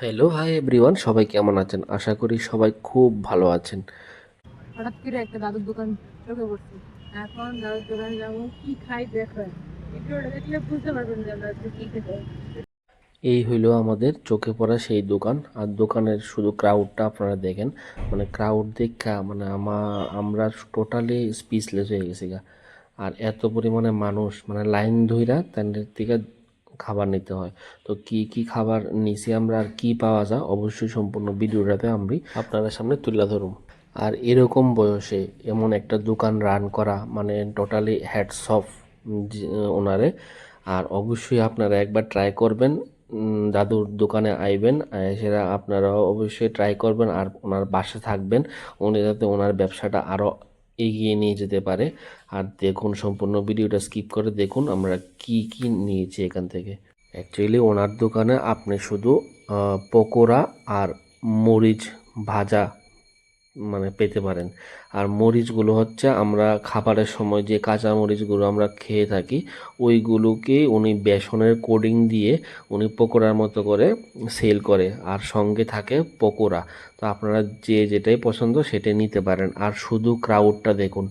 Hello hi everyone, সবাই কেমন আছেন? আশা করি সবাই খুব ভালো আছেন। হঠাৎ করে একটা দাদুর দোকান চোখে পড়ছে। এখন দাদুর দোকানে যাবো, কি খাই দেখবেন। ভিডিওটা দেখলে বুঝতে পারবেন যে আমরা আজকে কি খেতে। এই হইলো আমাদের চোখে পড়া সেই দোকান। আর দোকানের শুধু ক্রাউডটা আপনারা দেখেন, মানে ক্রাউড দেখা মানে আমরা টোটালি স্পিচলেস হয়ে গেছি গা। আর এত পরিমাণে মানুষ, মানে লাইন ধইরা তাদের থেকে খাবার নিতে হয়। তো কি কি খাবার নিছি আমরা আর কি পাওয়া যায়, অবশ্যই সম্পূর্ণ ভিডিওটাতে আমি আপনাদের সামনে তুলে ধরুম। আর এরকম বয়সে এমন একটা দোকান রান করা মানে টোটালি হ্যাটস অফ ওনারে। আর অবশ্যই আপনারা একবার ট্রাই করবেন, দাদুর দোকানে আইবেন, সেটা আপনারা অবশ্যই ট্রাই করবেন আর ওনার বাসায় থাকবেন, উনি যাতে ওনার ব্যবসাটা আরও এগিয়ে নিয়ে যেতে পারে। আর দেখুন, সম্পূর্ণ ভিডিওটা স্কিপ করে দেখুন আমরা কি কি নিয়েছি এখান থেকে। অ্যাকচুয়ালি ওনার দোকানে আপনি শুধু পকোড়া আর মরিচ ভাজা মানে পেতে পারেন। আর মরিচগুলো হচ্ছে আমরা খাবারের সময় যে কাঁচা মরিচগুলো আমরা খেয়ে থাকি, ওইগুলোকে উনি বেসনের কোডিং দিয়ে উনি পকোড়ার মতো করে সেল করে, আর সঙ্গে থাকে পকোড়া। তো আপনারা যে যেটাই পছন্দ সেটাই নিতে পারেন। আর শুধু ক্রাউডটা দেখুন,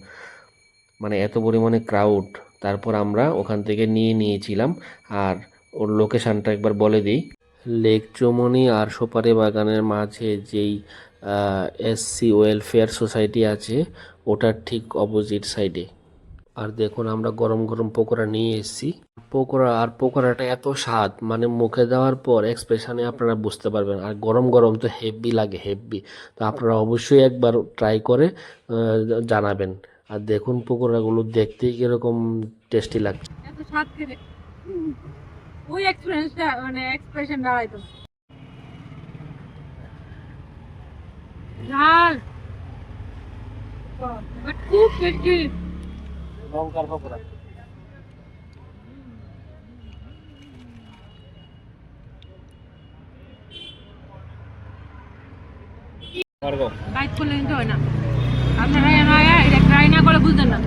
মানে এত পরিমাণে ক্রাউড। তারপর আমরা ওখান থেকে নিয়েছিলাম। আর ওর লোকেশানটা একবার বলে দিই। লেক চৌমনি আর সোপারি বাগানের মাঝে যেই এসসি ওয়েলফেয়ার সোসাইটি আছে, ওটার ঠিক অপোজিট সাইডে। আর দেখুন, আমরা গরম গরম পকোড়া নিয়ে এসেছি। পকোড়াটা এত স্বাদ, মানে মুখে দেওয়ার পর এক্সপ্রেশনে আপনারা বুঝতে পারবেন। আর গরম গরম তো হেভি লাগে, হেভি। তো আপনারা অবশ্যই একবার ট্রাই করে জানাবেন। আর দেখুন পকোড়াগুলো দেখতেই কিরকম টেস্টি লাগছে। এত স্বাদ খেতে ওই এক্সপিরিয়েন্সটা মানে এক্সপ্রেশন দাঁড়াইতো। ঝাল বাট খুব টেস্টি। লঙ্কার পকোড়া। বাইক করলে কিন্তু হয় না, আপনারা এটা ট্রাই না করে বুঝতেন না।